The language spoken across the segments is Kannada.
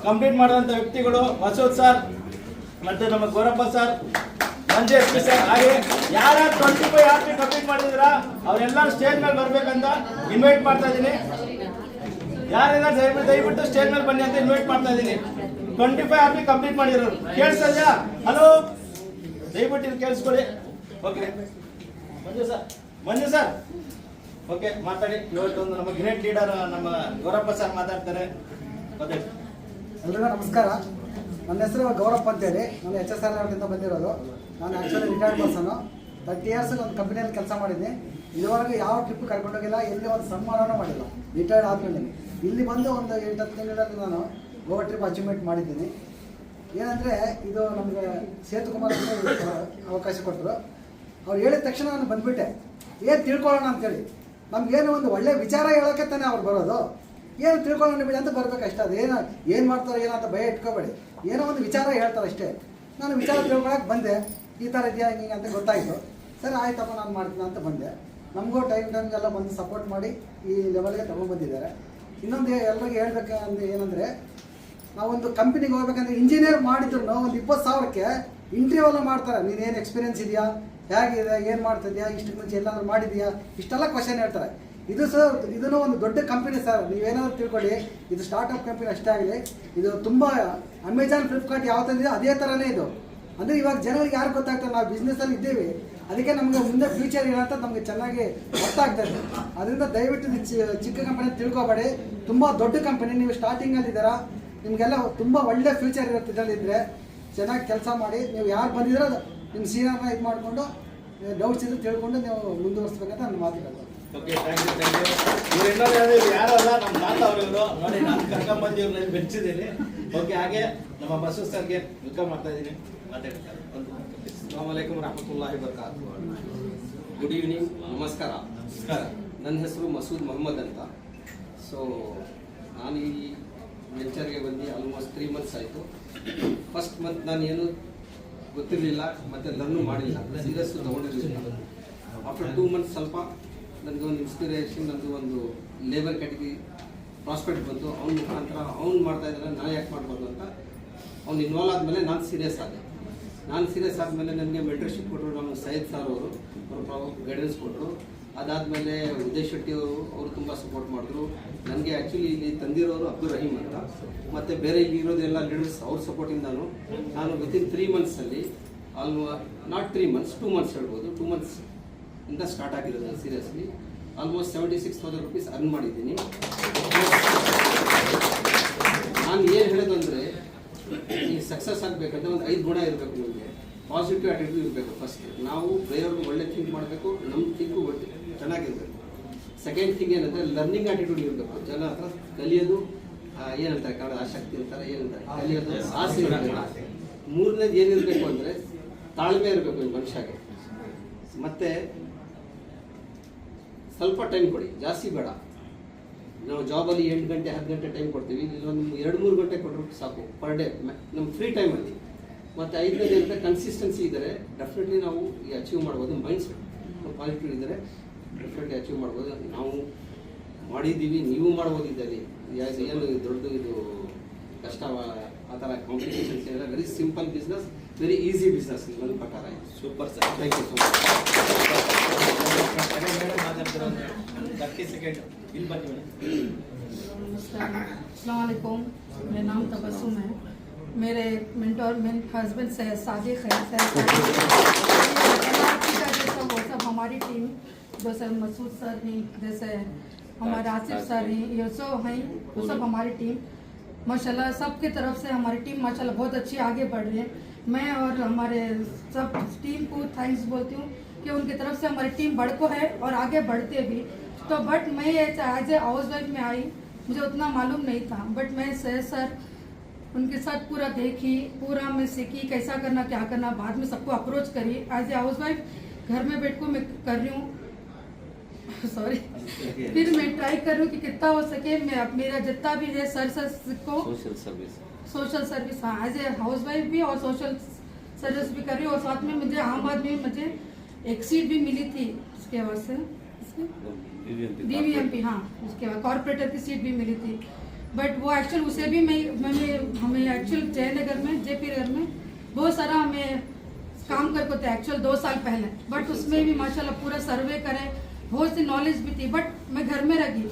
ಕಂಪ್ಲೀಟ್ ಮಾಡಿದಂಥ ವ್ಯಕ್ತಿಗಳು ಮಸೂದ್ ಸರ್ ಮತ್ತು ನಮ್ಮ ಗೌರಪ್ಪ ಸರ್, ಮಂಜೇಶ್ ಸರ್, ಹಾಗೆ ಯಾರು 25 RP ಕಂಪ್ಲೀಟ್ ಮಾಡಿದ್ರ ಅವರೆಲ್ಲರೂ ಸ್ಟೇಜ್ ಮೇಲೆ ಬರ್ಬೇಕಂತ ಇನ್ವೈಟ್ ಮಾಡ್ತಾ ಇದ್ದೀನಿ. ಯಾರೆಲ್ಲ ದಯವಿಟ್ಟು ಸ್ಟೇಜ್ ಮೇಲೆ ಬನ್ನಿ ಅಂತ ಇನ್ವೈಟ್ ಮಾಡ್ತಾ ಇದ್ದೀನಿ. 25 RP ಕಂಪ್ಲೀಟ್ ಮಾಡಿರೋರು ಕೇಳಿಸ್ತಾ ಇದೆಯಾ? ಹಲೋ, ದಯವಿಟ್ಟು ಇದು ಕೇಳಿಸ್ಕೊಳ್ಳಿ. ಓಕೆ ಮಂಜು ಸರ್ ಓಕೆ ಮಾತಾಡಿ. ಇವತ್ತೊಂದು ನಮ್ಮ ಗ್ರೇಟ್ ಲೀಡರ್ ನಮ್ಮ ಗೌರಪ್ಪ ಸರ್ ಮಾತಾಡ್ತಾರೆ. ಎಲ್ರಿಗೂ ನಮಸ್ಕಾರ. ನನ್ನ ಹೆಸರು ಗೌರಪ್ಪ ಅಂತೇಳಿ. ನಾನು HSR ಅವರಿಂದ ಬಂದಿರೋದು. ನಾನು ಆ್ಯಕ್ಚುಲಿ ರಿಟೈರ್ಡ್ ಪರ್ಸನು. 30 ಇಯರ್ಸ್ ಒಂದು ಕಂಪ್ನಿಯಲ್ಲಿ ಕೆಲಸ ಮಾಡಿದ್ದೀನಿ. ಇದುವರೆಗೂ ಯಾವ ಟ್ರಿಪ್ ಕರ್ಕೊಂಡೋಗಿಲ್ಲ, ಎಲ್ಲಿ ಒಂದು ಸನ್ಮಾನನೂ ಮಾಡಿಲ್ಲ. ರಿಟೈರ್ಡ್ ಆದಮೇಲೆ ಇಲ್ಲಿ ಬಂದು ಒಂದು 8-10 ತಿಂಗಳಲ್ಲಿ ನಾನು ಗೋವಾ ಟ್ರಿಪ್ ಅಚೀವ್ಮೆಂಟ್ ಮಾಡಿದ್ದೀನಿ. ಏನಂದರೆ ಇದು ನಮಗೆ ಸೇತುಕುಮಾರ್ ಅವಕಾಶ ಕೊಟ್ಟರು. ಅವ್ರು ಹೇಳಿದ ತಕ್ಷಣ ನಾನು ಬಂದುಬಿಟ್ಟೆ. ಏನು ತಿಳ್ಕೊಳ್ಳೋಣ ಅಂತೇಳಿ, ನಮಗೇನು ಒಂದು ಒಳ್ಳೆ ವಿಚಾರ ಹೇಳೋಕ್ಕೆ ತಾನೇ ಅವ್ರು ಬರೋದು. ಏನು ತಿಳ್ಕೊಳ್ಳೋಣ ಬಿಡಿ ಅಂತ ಬರ್ಬೇಕಷ್ಟೇ. ಅದು ಏನು ಮಾಡ್ತಾರೆ ಏನೋ ಅಂತ ಭಯ ಇಟ್ಕೋಬೇಡಿ. ಏನೋ ಒಂದು ವಿಚಾರ ಹೇಳ್ತಾರೆ ಅಷ್ಟೇ. ನಾನು ವಿಚಾರ ತಿಳ್ಕೊಳಕ್ಕೆ ಬಂದೆ. ಈ ಥರ ಇದೆಯಾ ಹಿಂಗೆ ಅಂತ ಗೊತ್ತಾಯಿತು. ಸರಿ ಆಯ್ತಪ್ಪ ನಾನು ಮಾಡ್ತೀನಿ ಅಂತ ಬಂದೆ. ನಮಗೂ ಟೈಮ್ಗೆಲ್ಲ ಬಂದು ಸಪೋರ್ಟ್ ಮಾಡಿ ಈ ಲೆವೆಲ್ಗೆ ತೊಗೊಂಡ್ಬಂದಿದ್ದಾರೆ. ಇನ್ನೊಂದು ಎಲ್ಲರಿಗೂ ಹೇಳ್ಬೇಕು ಅಂದರೆ ಏನಂದರೆ, ನಾವೊಂದು ಕಂಪ್ನಿಗೆ ಹೋಗ್ಬೇಕಂದ್ರೆ ಇಂಜಿನಿಯರ್ ಮಾಡಿದ್ರು ಒಂದು 20,000ಕ್ಕೆ ಇಂಟರ್ವ್ಯೂ ಎಲ್ಲ ಮಾಡ್ತಾರೆ. ನೀನೇನು ಎಕ್ಸ್ಪೀರಿಯನ್ಸ್ ಇದೆಯಾ, ಹೇಗಿದೆ, ಏನು ಮಾಡ್ತಿದ್ಯಾ, ಇಷ್ಟು ಮುಂಚೆ ಎಲ್ಲಾದ್ರೂ ಮಾಡಿದ್ಯಾ, ಇಷ್ಟೆಲ್ಲ ಕ್ವಶನ್ ಹೇಳ್ತಾರೆ. ಇದು ಸರ್ ಇದೂ ಒಂದು ದೊಡ್ಡ ಕಂಪನಿ ಸರ್. ನೀವೇನಾದ್ರು ತಿಳ್ಕೊಳ್ಳಿ, ಇದು ಸ್ಟಾರ್ಟಪ್ ಕಂಪನಿ ಅಷ್ಟೇ ಆಗಲಿ. ಇದು ತುಂಬ ಅಮೆಜಾನ್, ಫ್ಲಿಪ್ಕಾರ್ಟ್ ಯಾವ ಥರ ಇದೆಯೋ ಅದೇ ಥರನೇ ಇದು. ಅಂದರೆ ಇವಾಗ ಜನರಿಗೆ ಯಾರು ಗೊತ್ತಾಗ್ತದೆ, ನಾವು ಬಿಸ್ನೆಸ್ಸಲ್ಲಿ ಇದ್ದೀವಿ, ಅದಕ್ಕೆ ನಮಗೆ ಮುಂದೆ ಫ್ಯೂಚರ್ ಏನಂತ ನಮಗೆ ಚೆನ್ನಾಗಿ ಅರ್ಥ ಆಗ್ತದೆ. ಅದರಿಂದ ದಯವಿಟ್ಟು ಚಿಕ್ಕ ಕಂಪನಿ ತಿಳ್ಕೊಬೇಡಿ. ತುಂಬ ದೊಡ್ಡ ಕಂಪನಿ. ನೀವು ಸ್ಟಾರ್ಟಿಂಗಲ್ಲಿದ್ದೀರಾ, ನಿಮಗೆಲ್ಲ ತುಂಬ ಒಳ್ಳೆ ಫ್ಯೂಚರ್ ಇರುತ್ತೆ. ಇದರಲ್ಲಿದ್ದರೆ ಚೆನ್ನಾಗಿ ಕೆಲಸ ಮಾಡಿ. ನೀವು ಯಾರು ಬಂದಿದ್ದೀರೋ ನಿಮ್ಮ ಸೀನಿಯರ್ನ ಇದು ಮಾಡಿಕೊಂಡು ಡೌಟ್ಸ್ ಇದ್ದು ತಿಳ್ಕೊಂಡು ನೀವು ಮುಂದುವರಿಸ್ಬೇಕಂತ ನಾನು ಮಾತಾಡೋದು. Okay, thank you. ಇವರೆಲ್ಲರೂ ಯಾರಲ್ಲ ನಮ್ಮ ತಾತ ಅವರು ನೋಡಿ, ನಾನು ಕರ್ಕೊಂಡ್ಬಂದು ಇವ್ರನ್ನ ಬೆಳೆಸಿದ್ದೀನಿ. ಓಕೆ, ಹಾಗೆ ನಮ್ಮ ಮಸೂದ್ ಸರ್ಗೆ ವೆಲ್ಕಮ್ ಮಾಡ್ತಾ ಇದ್ದೀನಿ. ಮಾತಾಡ್ತಾರೆ. ಅಸ್ಸಲಾಮು ಅಲೈಕುಂ ವರಹಮತುಲ್ಲಾಹಿ ವಬರಕಾತುಹು. ಗುಡ್ ಈವ್ನಿಂಗ್, ನಮಸ್ಕಾರ. ನನ್ನ ಹೆಸರು ಮಸೂದ್ ಮೊಹಮ್ಮದ್ ಅಂತ. ಸೊ ನಾನು ಈ ವೆಂಚರ್ಗೆ ಬಂದು ಆಲ್ಮೋಸ್ಟ್ 3 ಮಂತ್ಸ್ ಆಯಿತು. ಫಸ್ಟ್ ಮಂತ್ ನಾನು ಏನು ಗೊತ್ತಿರಲಿಲ್ಲ ಮತ್ತು ಲರ್ನು ಮಾಡಿಲ್ಲ, ಸೀರಿಯಸ್ ತೊಗೊಂಡಿರಲಿಲ್ಲ. ಆಫ್ಟರ್ 2 ಮಂತ್ಸ್ ಸ್ವಲ್ಪ ನನಗೆ ಒಂದು ಇನ್ಸ್ಪಿರೇಷನ್, ನನಗೆ ಒಂದು ಲೇಬರ್ ಕ್ಯಾಟಗರಿ ಪ್ರಾಸ್ಪೆಕ್ಟ್ ಬಂತು. ಅವ್ನ ಮುಖಾಂತರ ಅವ್ನು ಮಾಡ್ತಾ ಇದ್ದಾರೆ, ನಾನು ಯಾಕೆ ಮಾಡ್ಬಾರ್ದು ಅಂತ ಅವ್ನು ಇನ್ವಾಲ್ವ್ ಆದಮೇಲೆ ನಾನು ಸೀರಿಯಸ್ ಆದೆ. ನಾನು ಸೀರಿಯಸ್ ಆದಮೇಲೆ ನನಗೆ ಮೆಂಟರ್ಶಿಪ್ ಕೊಟ್ಟರು ನಮ್ಮ ಸೈಯದ್ ಸರ್ ಅವರು ಗೈಡೆನ್ಸ್ ಕೊಟ್ಟರು. ಅದಾದಮೇಲೆ ಉದಯ್ ಶೆಟ್ಟಿ ಅವರು ತುಂಬ ಸಪೋರ್ಟ್ ಮಾಡಿದ್ರು ನನಗೆ. ಆ್ಯಕ್ಚುಲಿ ಇಲ್ಲಿ ತಂದಿರೋರು ಅಬ್ದುಲ್ ರಹೀಮ್ ಅಂತ, ಮತ್ತು ಬೇರೆ ಇಲ್ಲಿ ಇರೋದೆಲ್ಲ ಲೀಡರ್ಸ್ ಅವ್ರ ಸಪೋರ್ಟಿಂದಾನು ನಾನು ವಿತಿನ್ 3 ಮಂತ್ಸಲ್ಲಿ ನಾಟ್ 3 ಮಂತ್ಸ್ 2 ಮಂತ್ಸ್ ಹೇಳ್ಬೋದು, 2 ಮಂತ್ಸ್ ಇಂದ ಸ್ಟಾರ್ಟ್ ಆಗಿರೋದು ಸೀರಿಯಸ್ಲಿ. ಆಲ್ಮೋಸ್ಟ್ 76,000 ರುಪೀಸ್ ಅರ್ನ್ ಮಾಡಿದ್ದೀನಿ. ನಾನು ಏನು ಹೇಳೋದಂದರೆ, ಈ ಸಕ್ಸಸ್ ಆಗಬೇಕಂದ್ರೆ ಒಂದು 5 ಗುಣ ಇರಬೇಕು ನಿಮಗೆ. ಪಾಸಿಟಿವ್ ಆ್ಯಟಿಟ್ಯೂಡ್ ಇರಬೇಕು. ಫಸ್ಟ್ ನಾವು ಬೇರೆಯವ್ರಿಗೆ ಒಳ್ಳೆ ಥಿಂಕ್ ಮಾಡಬೇಕು, ನಮ್ಮ ಥಿಂಕು ಚೆನ್ನಾಗಿರಬೇಕು. ಸೆಕೆಂಡ್ ಥಿಂಗ್ ಏನಂದರೆ ಲರ್ನಿಂಗ್ ಆ್ಯಟಿಟ್ಯೂಡ್ ಇರಬೇಕು. ಜನ ಹತ್ರ ಕಲಿಯೋದು ಏನಂತಾರೆ ಕನ್ನಡ ಆಸಕ್ತಿ ಅಂತಾರೆ, ಏನಂತಾರೆ ಕಲಿಯೋದು ಆಸೆ ಇರಬೇಕು. ಮೂರನೇದು ಏನಿರಬೇಕು ಅಂದರೆ ತಾಳ್ಮೆ ಇರಬೇಕು ಈ ಮನುಷ್ಯಗೆ. ಮತ್ತು ಸ್ವಲ್ಪ ಟೈಮ್ ಕೊಡಿ, ಜಾಸ್ತಿ ಬೇಡ. ನಾವು ಜಾಬಲ್ಲಿ 8 ಗಂಟೆ 10 ಗಂಟೆ ಟೈಮ್ ಕೊಡ್ತೀವಿ, ಇಲ್ಲೊಂದು 2-3 ಗಂಟೆ ಕೊಟ್ಟರು ಸಾಕು ಪರ್ ಡೇ ನಮ್ಮ ಫ್ರೀ ಟೈಮಲ್ಲಿ. ಮತ್ತು 5ನೇದು ಅಂತ ಕನ್ಸಿಸ್ಟೆನ್ಸಿ ಇದ್ದರೆ ಡೆಫಿನೆಟ್ಲಿ ನಾವು ಈ ಅಚೀವ್ ಮಾಡ್ಬೋದು. ಮೈಂಡ್ ಸೆಟ್ ಪಾಸಿಟಿವ್ ಇದ್ದರೆ ಡೆಫಿನೆಟ್ಲಿ ಅಚೀವ್ ಮಾಡ್ಬೋದು. ನಾವು ಮಾಡಿದ್ದೀವಿ, ನೀವು ಮಾಡ್ಬೋದು. ಇದರಲ್ಲಿ ಏನು ದೊಡ್ಡ ಇದು ಕಷ್ಟ ಆ ಥರ ಕಾಂಪ್ಲಿಕೇಶನ್ಸ್ ಇಲ್ಲ. Very simple business, very easy business ನನ್ನ ಪ್ರಕಾರ. Super sir, thank you so much. 30 second ಇಲ್ಲಿ ಬನ್ನಿ ಮೇಡಮ್. अस्सलाम वालेकुम, मेरा नाम तबस्सुम है. मेरे मेंटोर हस्बैंड सादिक है. वो सब हमारी टीम, जैसे मसूद सर हैं, जैसे हमारे आसिफ सर हैं, ये सब हैं, वो सब हमारी टीम माशाल्लाह सबकी तरफ से हमारी टीम माशाल्लाह बहुत अच्छी आगे बढ़ रही है. मैं और हमारे सब टीम को थैंक्स बोलती हूँ कि उनकी तरफ से हमारी टीम बढ़को है और आगे बढ़ते भी. तो बट मैं एज ए हाउस वाइफ में आई, मुझे उतना मालूम नहीं था. बट मैं सर उनके साथ पूरा देखी, पूरा मैं सीखी कैसा करना क्या करना. बाद में सबको अप्रोच करी. एज ए हाउस वाइफ घर में बैठ को मैं कर रही हूँ सॉरी. फिर मैं ट्राई कर रही हूँ कि कितना हो सके मैं मेरा जितना भी है सर को सोशल सर्विस हाँ एज ए हाउस वाइफ भी और सोशल सर्विस भी कर रही हूँ. और साथ में मुझे आम आदमी में मुझे एक सीट भी मिली थी उसके बाद से DVMP हाँ, उसके बाद कॉर्पोरेटर की सीट भी मिली थी. बट वो एक्चुअल उसे भी हमें एक्चुअल जयनगर में जेपी नगर में बहुत सारा हमें काम करते थे एक्चुअल 2 साल पहले, बट उसमें भी माशाल्लाह पूरा सर्वे करे, बहुत सी नॉलेज भी थी, बट मैं घर में रही।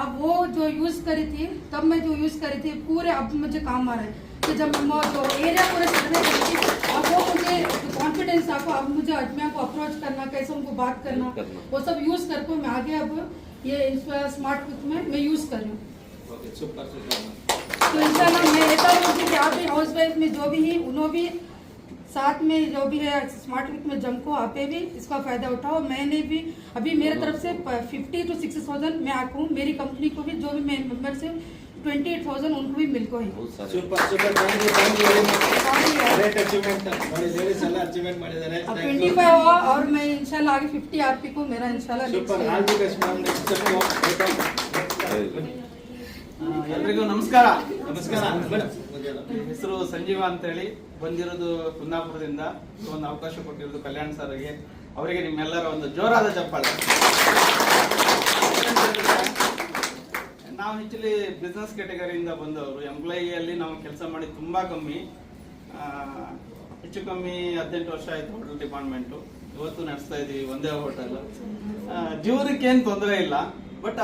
अब वो जो यूज़ करी थी तब मैं जो यूज़ करी थी पूरे अब मुझे काम आ रहा है कि जब मैं जो एरिया पूरे सर्वे करी थी, अब वो मुझे कॉन्फिडेंस आपको, अब मुझे अजमिया को अप्रोच करना, कैसे उनको बात करना, वो सब यूज़ करके मैं आगे अब ये स्मार्ट क्विक में मैं यूज़ कर रही हूँ। ಓಕೆ ಸೂಪರ್ ಸೂಪರ್ तो इंशाल्लाह मैं ऐसा बोलती हूँ कि आप भी हाउस वाइफ में जो भी है उन्होंने भी साथ में जो भी है स्मार्ट क्लिक में जमको आप भी इसका फायदा उठाओ। मैंने भी अभी मेरे तरफ से 50 to 60,000 मैं आऊँ, मेरी कंपनी को भी जो भी मैं मेंबर से 28,000 उनको भी मिलको है। Super super, thank you very much, great achievement ನೋಡಿ, ಲೇಡೀಸ್ ಎಲ್ಲ ಅಚೀವ್ಮೆಂಟ್ ಮಾಡಿದ್ದಾರೆ। अब 25 हुआ और मैं इंशाल्लाह आगे 50 आरपी को मेरा इंशाल्लाह super, all the best ma'am, next ಎಲ್ರಿಗೂ ನಮಸ್ಕಾರ. ನಮಸ್ಕಾರ ಮೇಡಮ್. ನನ್ನ ಹೆಸರು ಸಂಜೀವ ಅಂತೇಳಿ, ಬಂದಿರೋದು ಕುಂದಾಪುರದಿಂದ. ಒಂದು ಅವಕಾಶ ಕೊಟ್ಟಿರೋದು ಕಲ್ಯಾಣ್ ಸರ್ಗೆ, ಅವರಿಗೆ ನಿಮ್ಮೆಲ್ಲರ ಒಂದು ಜೋರಾದ ಚಪ್ಪಾಳೆ. ನಾವು ಆಕ್ಚುಲಿ ಬಿಸ್ನೆಸ್ ಕ್ಯಾಟಗರಿಯಿಂದ ಬಂದವರು. ಎಂಪ್ಲಾಯಿಯಲ್ಲಿ ನಾವು ಕೆಲಸ ಮಾಡಿ ತುಂಬಾ ಕಮ್ಮಿ, ಹೆಚ್ಚು ಕಮ್ಮಿ 18 ವರ್ಷ ಆಯ್ತು ಹೋಟೆಲ್ ಡಿಪಾರ್ಟ್ಮೆಂಟು. ಇವತ್ತು ನಡೆಸ್ತಾ ಇದೀವಿ ಒಂದೇ ಹೋಟೆಲ್. ಜೀವನಕ್ಕೆ ಏನು ತೊಂದರೆ ಇಲ್ಲ, ಬಟ್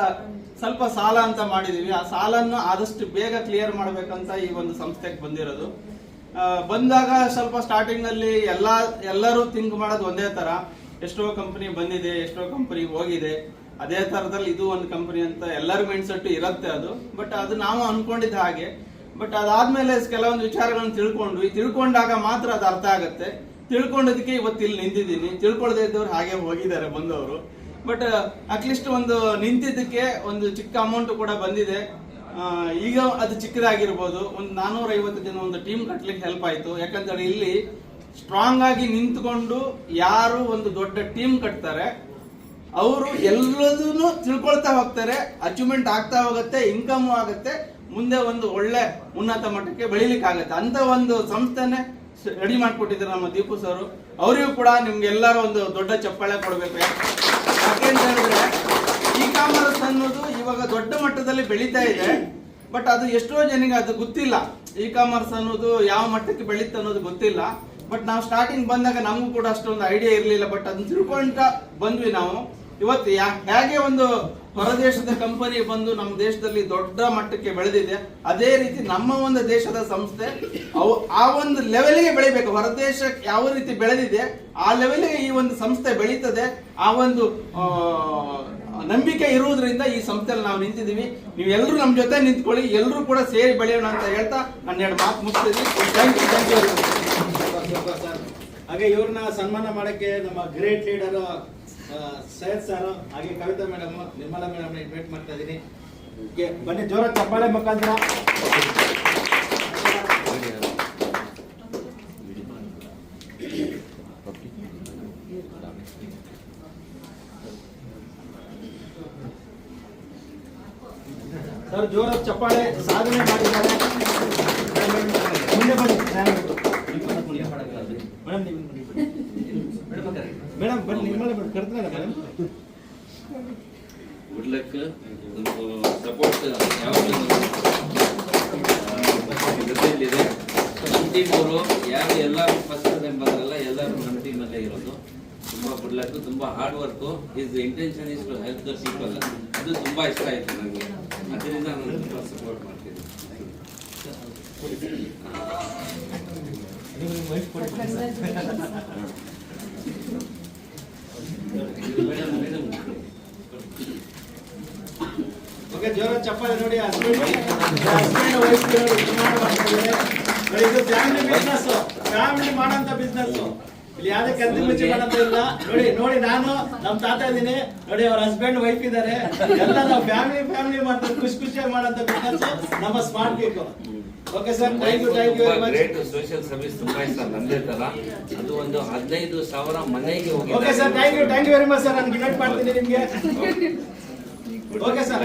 ಸ್ವಲ್ಪ ಸಾಲ ಅಂತ ಮಾಡಿದೀವಿ. ಆ ಸಾಲನ್ನು ಆದಷ್ಟು ಬೇಗ ಕ್ಲಿಯರ್ ಮಾಡ್ಬೇಕಂತ ಈ ಒಂದು ಸಂಸ್ಥೆಗೆ ಬಂದಿರೋದು. ಬಂದಾಗ ಸ್ವಲ್ಪ ಸ್ಟಾರ್ಟಿಂಗ್ ನಲ್ಲಿ ಎಲ್ಲರೂ ಥಿಂಕ್ ಮಾಡೋದು ಒಂದೇ ತರ, ಎಷ್ಟೋ ಕಂಪನಿ ಬಂದಿದೆ, ಎಷ್ಟೋ ಕಂಪನಿ ಹೋಗಿದೆ, ಅದೇ ತರದಲ್ಲಿ ಇದು ಒಂದು ಕಂಪನಿ ಅಂತ ಎಲ್ಲರ ಮೈಂಡ್ ಸೆಟ್ ಇರುತ್ತೆ ಅದು. ಬಟ್ ಅದು ನಾವು ಅನ್ಕೊಂಡಿದ್ದ ಹಾಗೆ. ಬಟ್ ಅದಾದ್ಮೇಲೆ ಕೆಲವೊಂದು ವಿಚಾರಗಳನ್ನು ತಿಳ್ಕೊಂಡಾಗ ಮಾತ್ರ ಅದು ಅರ್ಥ ಆಗುತ್ತೆ. ತಿಳ್ಕೊಂಡದಕ್ಕೆ ಇವತ್ತು ಇಲ್ಲಿ ನಿಂತಿದ್ದೀನಿ. ತಿಳ್ಕೊಳ್ಳದೆ ಇದ್ದವ್ರು ಹಾಗೆ ಹೋಗಿದ್ದಾರೆ ಬಂದವರು. ಬಟ್ ಅಟ್ಲೀಸ್ಟ್ ಒಂದು ನಿಂತಿದ್ದಕ್ಕೆ ಒಂದು ಚಿಕ್ಕ ಅಮೌಂಟ್ ಕೂಡ ಬಂದಿದೆ. ಈಗ ಅದು ಚಿಕ್ಕದಾಗಿರ್ಬೋದು, ಒಂದು 450 ಜನ ಒಂದು ಟೀಮ್ ಕಟ್ಲಿಕ್ಕೆ ಹೆಲ್ಪ್ ಆಯ್ತು. ಯಾಕಂತೇಳಿ ಇಲ್ಲಿ ಸ್ಟ್ರಾಂಗ್ ಆಗಿ ನಿಂತ್ಕೊಂಡು ಯಾರು ಒಂದು ದೊಡ್ಡ ಟೀಮ್ ಕಟ್ತಾರೆ ಅವರು ಎಲ್ಲದನ್ನು ತಿಳ್ಕೊಳ್ತಾ ಹೋಗ್ತಾರೆ, ಅಚೀವ್ಮೆಂಟ್ ಆಗ್ತಾ ಹೋಗುತ್ತೆ, ಇನ್ಕಮ್ ಆಗುತ್ತೆ, ಮುಂದೆ ಒಂದು ಒಳ್ಳೆ ಉನ್ನತ ಮಟ್ಟಕ್ಕೆ ಬೆಳಿಲಿಕ್ಕೆ ಆಗುತ್ತೆ. ಅಂತ ಒಂದು ಸಂಸ್ಥೆನೆ ರೆಡಿ ಮಾಡ್ಕೊಟ್ಟಿದ್ದಾರೆ ನಮ್ಮ ದೀಪು ಸರ್. ಅವರಿಗೂ ಕೂಡ ನಿಮ್ಗೆಲ್ಲರೂ ಒಂದು ದೊಡ್ಡ ಚಪ್ಪಾಳೆ ಕೊಡ್ಬೇಕು. ಯಾಕೆಂತ ಹೇಳಿದ್ರೆ ಇ ಕಾಮರ್ಸ್ ಅನ್ನೋದು ಇವಾಗ ದೊಡ್ಡ ಮಟ್ಟದಲ್ಲಿ ಬೆಳೀತಾ ಇದೆ, ಬಟ್ ಅದು ಎಷ್ಟೋ ಜನಕ್ಕೆ ಅದು ಗೊತ್ತಿಲ್ಲ. ಇ ಕಾಮರ್ಸ್ ಅನ್ನೋದು ಯಾವ ಮಟ್ಟಕ್ಕೆ ಬೆಳೀತಾ ಅನ್ನೋದು ಗೊತ್ತಿಲ್ಲ. ಬಟ್ ನಾವು ಸ್ಟಾರ್ಟಿಂಗ್ ಬಂದಾಗ ನಮಗೂ ಕೂಡ ಅಷ್ಟೊಂದು ಐಡಿಯಾ ಇರಲಿಲ್ಲ, ಬಟ್ ಅದನ್ನ ತಿಳ್ಕೊಂಡ ಬಂದ್ವಿ ನಾವು. ಇವತ್ತು ಹೇಗೆ ಒಂದು ಹೊರದೇಶದ ಕಂಪನಿ ಬಂದು ನಮ್ಮ ದೇಶದಲ್ಲಿ ದೊಡ್ಡ ಮಟ್ಟಕ್ಕೆ ಬೆಳೆದಿದೆ, ಅದೇ ರೀತಿ ನಮ್ಮ ಒಂದು ದೇಶದ ಸಂಸ್ಥೆ ಆ ಒಂದು ಲೆವೆಲ್ಗೆ ಬೆಳಿಬೇಕು. ಹೊರದೇಶ ಯಾವ ರೀತಿ ಬೆಳೆದಿದೆ ಆ ಲೆವೆಲ್ಗೆ ಈ ಒಂದು ಸಂಸ್ಥೆ ಬೆಳೀತದೆ. ಆ ಒಂದು ನಂಬಿಕೆ ಇರುವುದರಿಂದ ಈ ಸಂಸ್ಥೆಯಲ್ಲಿ ನಾವು ನಿಂತಿದ್ದೀವಿ. ನೀವೆಲ್ಲರೂ ನಮ್ಮ ಜೊತೆ ನಿಂತ್ಕೊಳ್ಳಿ, ಎಲ್ಲರೂ ಕೂಡ ಸೇರಿ ಬೆಳೆಯೋಣ ಅಂತ ಹೇಳ್ತಾ ನನ್ನ 2 ಮಾತು ಮುಗಿಸ್ತಿದ್ದೀನಿ. Thank you. Super sir. ಹಾಗೆ ಇವ್ರನ್ನ ಸನ್ಮಾನ ಮಾಡಕ್ಕೆ ನಮ್ಮ ಗ್ರೇಟ್ ಲೀಡರ್ ಸೈಯದ್ ಸರ್, ಹಾಗೆ Kavitha madam, Nirmala madam invite ಮಾಡ್ತಾ ಇದ್ದೀನಿ. ಬನ್ನಿ, ಜೋರ ಚಪ್ಪಾಳೆ ಮುಖಾಂತರ. ಸರ್ ಜೋರ ಚಪ್ಪಾಳೆ, ಸಾಧನೆ ಮಾಡಿದ್ದಾರೆ. ಮುಂದೆ ಬನ್ನಿ ಮೇಡಮ್, ಬನ್ನಿ ನಿಮ್ಮಲ್ಲಿ ಕರ್ತಾರೆ ಮೇಡಮ್. Good luck. ಸಪೋರ್ಟ್ ಯಾವಾಗಲೂ ಜೊತೆಯಲ್ಲಿದೆ. ನಮ್ಮ ಟೀಮ್ ಅವರು ಯಾರು ಎಲ್ಲರೂ ಫಸ್ಟ್ ಟೈಮ್ ಬಂದ್ರಲ್ಲ, ಎಲ್ಲರೂ ನಮ್ಮ ಟೀಮಲ್ಲೇ ಇರೋದು. ತುಂಬ ಗುಡ್ ಲಕ್, ತುಂಬ hard work. Is intention is to help the people. ಅದು ತುಂಬ ಇಷ್ಟ ಆಯಿತು ನನಗೆ, ಅದರಿಂದ ನಾನು ತುಂಬ ಸಪೋರ್ಟ್ ಮಾಡ್ತೀನಿ. ಓಕೆ, ಜೋರ ಚಪ್ಪಾಳೆ ನೋಡಿ. ಹಸ್ಬೆಂಡ್ ವೈಫ್ ಇದು ಫ್ಯಾಮಿಲಿ ಬಿಸ್ನೆಸ್, ಫ್ಯಾಮಿಲಿ ಮಾಡೋಂಥ ಬಿಸ್ನೆಸ್. ಇಲ್ಲಿ ಯಾವ್ದೇ ಕಲ್ತಿ ಮುಚ್ಚಿ ಮಾಡೋಂಥ ಇಲ್ಲ. ನೋಡಿ ನಾನು ನಮ್ಮ ತಾತ ಇದ್ದೀನಿ ನೋಡಿ, ಅವ್ರ ಹಸ್ಬೆಂಡ್ ವೈಫ್ ಇದ್ದಾರೆ, ಎಲ್ಲ ನಾವು ಫ್ಯಾಮಿಲಿ ಮಾಡ್ತಾರೆ, ಖುಷಿಯಾಗಿ ಮಾಡೋಂಥ ಬಿಸ್ನೆಸ್ ನಮ್ಮ smart cake. Okay sir, thank you very much. Great social service ತುಂಬಾ ಇಷ್ಟ ನಂದೇ ತರ. ಅದು ಒಂದು 15,000 ಮನೆಗೆ ಹೋಗಿ. Okay sir, thank you very much sir. ನಾನು ಇನ್ವೈಟ್ ಮಾಡ್ತೀನಿ ನಿಮಗೆ. Okay sir.